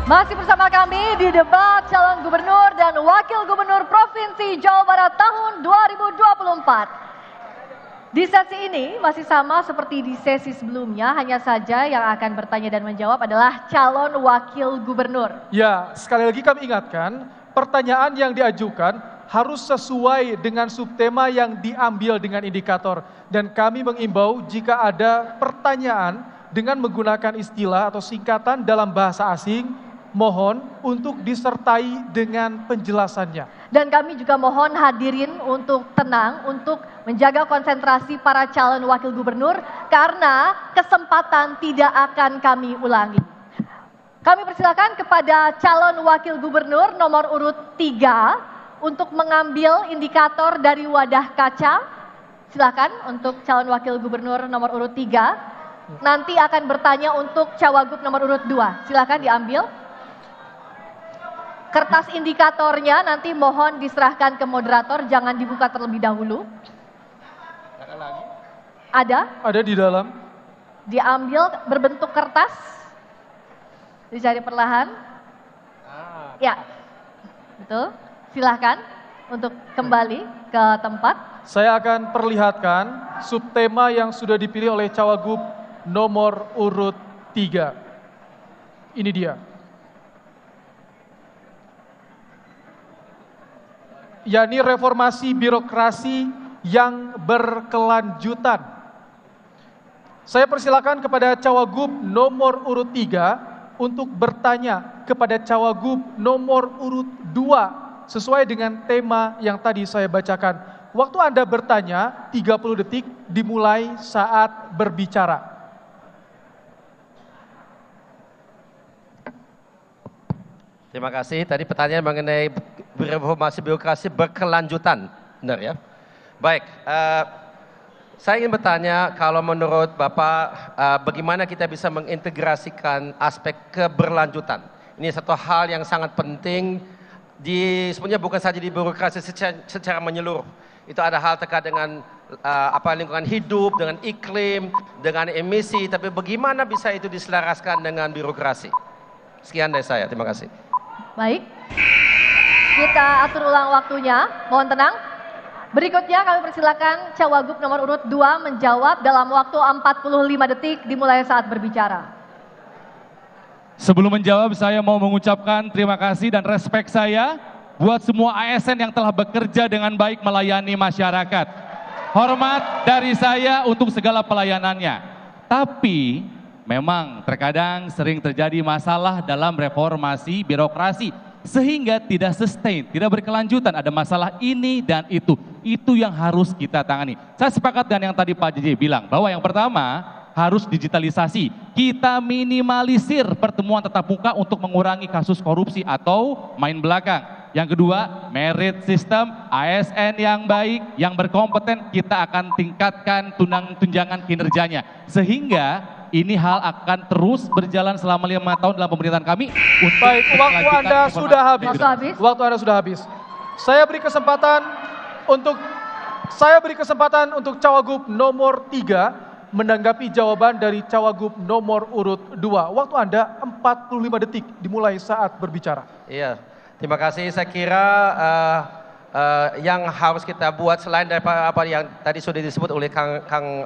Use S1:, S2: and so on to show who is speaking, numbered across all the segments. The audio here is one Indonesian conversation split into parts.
S1: Masih bersama kami di debat calon gubernur dan wakil gubernur Provinsi Jawa Barat tahun 2024. Di sesi ini masih sama seperti di sesi sebelumnya, hanya saja yang akan bertanya dan menjawab adalah calon wakil gubernur.
S2: Ya, sekali lagi kami ingatkan, pertanyaan yang diajukan harus sesuai dengan subtema yang diambil dengan indikator. Dan kami mengimbau jika ada pertanyaan dengan menggunakan istilah atau singkatan dalam bahasa asing, mohon untuk disertai dengan penjelasannya.
S1: Dan kami juga mohon hadirin untuk tenang, untuk menjaga konsentrasi para calon wakil gubernur, karena kesempatan tidak akan kami ulangi. Kami persilakan kepada calon wakil gubernur nomor urut 3 untuk mengambil indikator dari wadah kaca. Silakan untuk calon wakil gubernur nomor urut 3. Nanti akan bertanya untuk cawagup nomor urut 2. Silakan diambil. Kertas indikatornya nanti mohon diserahkan ke moderator, jangan dibuka terlebih dahulu. Ada?
S2: Ada di dalam.
S1: Diambil berbentuk kertas. Dicari perlahan. Ya, betul. Silahkan untuk kembali ke tempat.
S2: Saya akan perlihatkan subtema yang sudah dipilih oleh cawagup nomor urut 3. Ini dia. Yakni reformasi birokrasi yang berkelanjutan. Saya persilakan kepada cawagup nomor urut 3 untuk bertanya kepada cawagup nomor urut 2 sesuai dengan tema yang tadi saya bacakan. Waktu Anda bertanya 30 detik dimulai saat berbicara.
S3: Terima kasih. Tadi pertanyaan mengenai reformasi birokrasi berkelanjutan, benar ya? Baik, saya ingin bertanya kalau menurut Bapak bagaimana kita bisa mengintegrasikan aspek keberlanjutan. Ini satu hal yang sangat penting sebenarnya bukan saja di birokrasi secara menyeluruh. Itu ada hal terkait dengan lingkungan hidup, dengan iklim, dengan emisi, tapi bagaimana bisa itu diselaraskan dengan birokrasi? Sekian dari saya, terima kasih.
S1: Baik, kita atur ulang waktunya, mohon tenang. Berikutnya kami persilakan cawagup nomor urut 2 menjawab dalam waktu 45 detik dimulai saat berbicara.
S4: Sebelum menjawab, saya mau mengucapkan terima kasih dan respek saya buat semua ASN yang telah bekerja dengan baik melayani masyarakat. Hormat dari saya untuk segala pelayanannya. Tapi memang terkadang sering terjadi masalah dalam reformasi birokrasi sehingga tidak sustain, tidak berkelanjutan, ada masalah ini dan itu yang harus kita tangani. Saya sepakat dengan yang tadi Pak JJ bilang bahwa yang pertama harus digitalisasi, kita minimalisir pertemuan tatap muka untuk mengurangi kasus korupsi atau main belakang. Yang kedua, merit system, ASN yang baik, yang berkompeten, kita akan tingkatkan tunjangan kinerjanya sehingga ini hal akan terus berjalan selama 5 tahun dalam pemerintahan kami.
S2: Baik, waktu Anda sudah habis. Waktu Anda sudah habis. Saya beri kesempatan untuk cawagup nomor 3 menanggapi jawaban dari cawagup nomor urut 2. Waktu Anda 45 detik dimulai saat berbicara.
S3: Iya, terima kasih. Saya kira yang harus kita buat selain dari apa yang tadi sudah disebut oleh Kang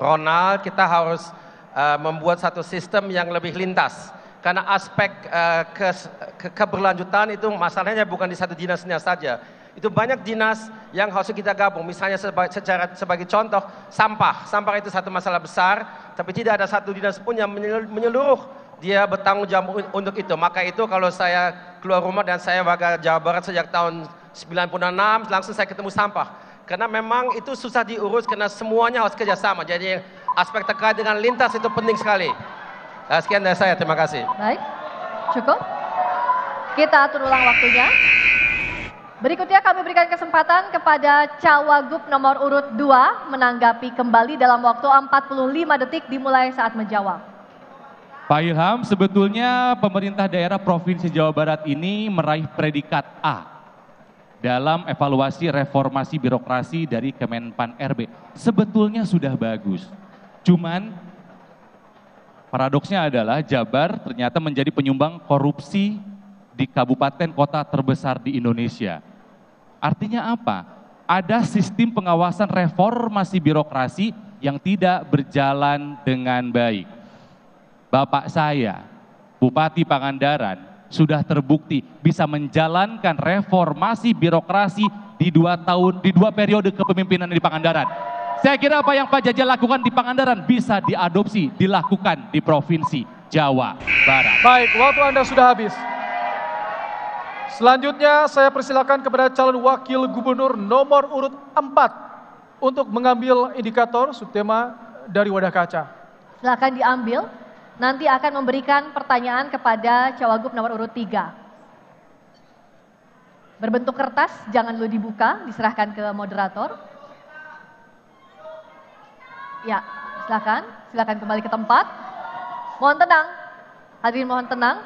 S3: Ronald, kita harus membuat satu sistem yang lebih lintas. Karena aspek keberlanjutan itu masalahnya bukan di satu dinasnya saja. Itu banyak dinas yang harus kita gabung. Misalnya sebagai contoh, sampah. Sampah itu satu masalah besar, tapi tidak ada satu dinas pun yang menyeluruh. Dia bertanggung jawab untuk itu. Maka itu kalau saya keluar rumah dan saya warga Jawa Barat sejak tahun 96, langsung saya ketemu sampah. Karena memang itu susah diurus karena semuanya harus kerjasama. Jadi aspek terkait dengan lintas itu penting sekali. Sekian dari saya, terima kasih.
S1: Baik, cukup. Kita atur ulang waktunya. Berikutnya kami berikan kesempatan kepada cawagup nomor urut 2 menanggapi kembali dalam waktu 45 detik dimulai saat menjawab.
S4: Pak Ilham, sebetulnya pemerintah daerah Provinsi Jawa Barat ini meraih predikat A dalam evaluasi reformasi birokrasi dari Kemenpan RB. Sebetulnya sudah bagus. Cuman Paradoksnya adalah Jabar ternyata menjadi penyumbang korupsi di kabupaten kota terbesar di Indonesia. Artinya apa? Ada sistem pengawasan reformasi birokrasi yang tidak berjalan dengan baik. Bapak saya, Bupati Pangandaran, sudah terbukti bisa menjalankan reformasi birokrasi di 2 periode kepemimpinan di Pangandaran. Saya kira apa yang Pak Jajal lakukan di Pangandaran bisa diadopsi, dilakukan di Provinsi Jawa Barat.
S2: Baik, waktu Anda sudah habis. Selanjutnya saya persilakan kepada calon wakil gubernur nomor urut 4 untuk mengambil indikator subtema dari wadah kaca.
S1: Silakan diambil, nanti akan memberikan pertanyaan kepada cawagup nomor urut 3. Berbentuk kertas, jangan dulu dibuka, diserahkan ke moderator. Ya, silakan kembali ke tempat. Mohon tenang, hadirin mohon tenang,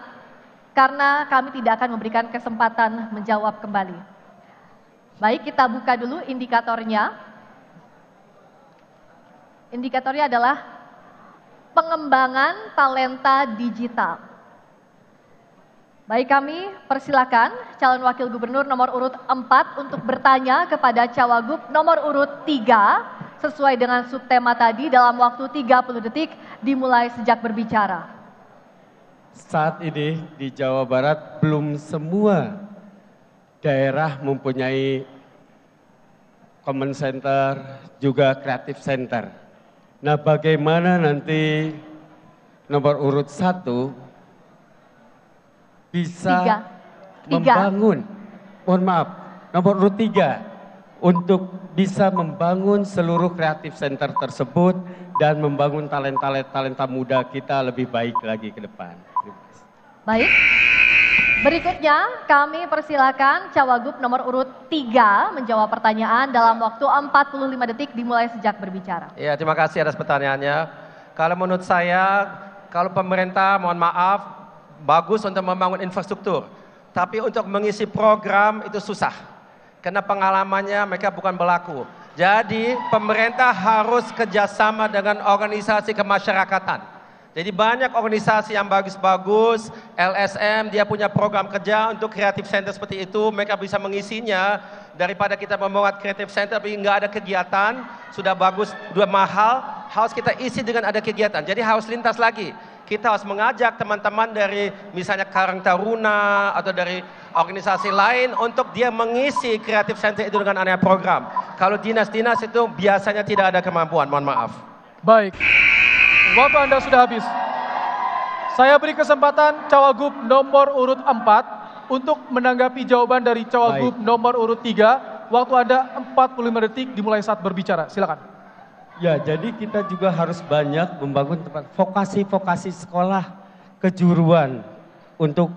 S1: karena kami tidak akan memberikan kesempatan menjawab kembali. Baik, kita buka dulu indikatornya. Indikatornya adalah pengembangan talenta digital. Baik, kami persilakan calon wakil gubernur nomor urut 4 untuk bertanya kepada cawagup nomor urut 3 sesuai dengan subtema tadi dalam waktu 30 detik dimulai sejak berbicara.
S5: Saat ini di Jawa Barat belum semua daerah mempunyai common center, juga creative center. Nah, bagaimana nanti nomor urut 1 bisa membangun, mohon maaf, nomor urut 3 untuk bisa membangun seluruh creative center tersebut dan membangun talenta muda kita lebih baik lagi ke depan.
S1: Baik, berikutnya kami persilakan cawagup nomor urut 3 menjawab pertanyaan dalam waktu 45 detik dimulai sejak berbicara.
S3: Ya, terima kasih atas pertanyaannya. Kalau menurut saya, kalau pemerintah mohon maaf, bagus untuk membangun infrastruktur. Tapi untuk mengisi program itu susah. Karena pengalamannya mereka bukan berlaku. Jadi pemerintah harus kerjasama dengan organisasi kemasyarakatan. Jadi banyak organisasi yang bagus-bagus, LSM dia punya program kerja untuk creative center seperti itu, mereka bisa mengisinya daripada kita membuat creative center tapi nggak ada kegiatan, sudah bagus, sudah mahal, harus kita isi dengan ada kegiatan. Jadi harus lintas lagi. Kita harus mengajak teman-teman dari misalnya Karang Taruna atau dari organisasi lain untuk dia mengisi creative center itu dengan adanya program. Kalau dinas-dinas itu biasanya tidak ada kemampuan, mohon maaf.
S2: Baik, waktu Anda sudah habis. Saya beri kesempatan cawagup nomor urut 4 untuk menanggapi jawaban dari cawagup nomor urut 3. Waktu Anda 45 detik dimulai saat berbicara, silakan.
S5: Ya, jadi kita juga harus banyak membangun tempat vokasi-vokasi sekolah kejuruan untuk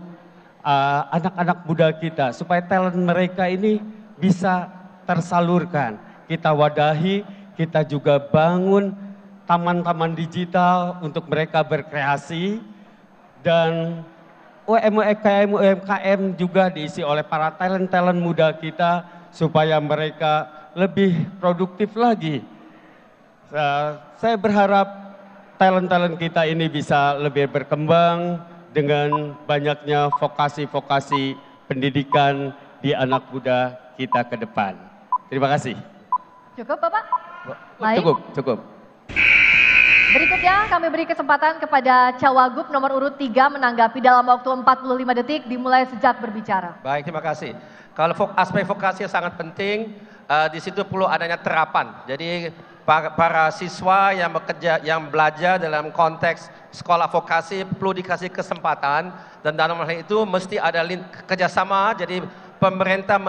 S5: anak-anak muda kita supaya talent mereka ini bisa tersalurkan. Kita wadahi, kita juga bangun taman-taman digital untuk mereka berkreasi dan UMKM juga diisi oleh para talent-talent muda kita supaya mereka lebih produktif lagi. Saya berharap talent-talent kita ini bisa lebih berkembang dengan banyaknya vokasi-vokasi pendidikan di anak muda kita ke depan. Terima kasih.
S1: Cukup, Bapak? Baik.
S5: Cukup.
S1: Berikutnya kami beri kesempatan kepada cawagup nomor urut 3 menanggapi dalam waktu 45 detik dimulai sejak berbicara.
S3: Baik, terima kasih. Kalau aspek vokasi sangat penting, di situ perlu adanya terapan. Jadi para siswa yang bekerja, yang belajar dalam konteks sekolah vokasi perlu dikasih kesempatan dan dalam hal itu mesti ada kerjasama. Jadi pemerintah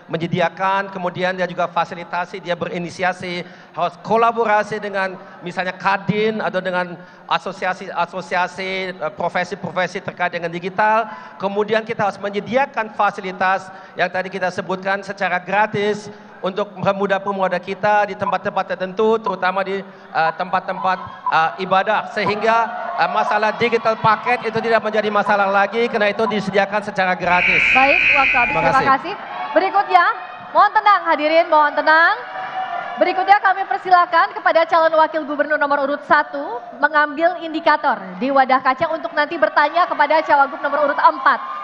S3: menyediakan, kemudian dia juga fasilitasi, dia berinisiasi, harus kolaborasi dengan misalnya Kadin atau dengan asosiasi-asosiasi profesi-profesi terkait dengan digital. Kemudian kita harus menyediakan fasilitas yang tadi kita sebutkan secara gratis untuk pemuda-pemuda kita di tempat-tempat tertentu, terutama di tempat-tempat ibadah, sehingga masalah digital paket itu tidak menjadi masalah lagi karena itu disediakan secara gratis.
S1: Baik, waktu habis. Terima kasih. Berikutnya, mohon tenang hadirin, mohon tenang. Berikutnya kami persilakan kepada calon wakil gubernur nomor urut 1 mengambil indikator di wadah kaca untuk nanti bertanya kepada cawagup nomor urut 4.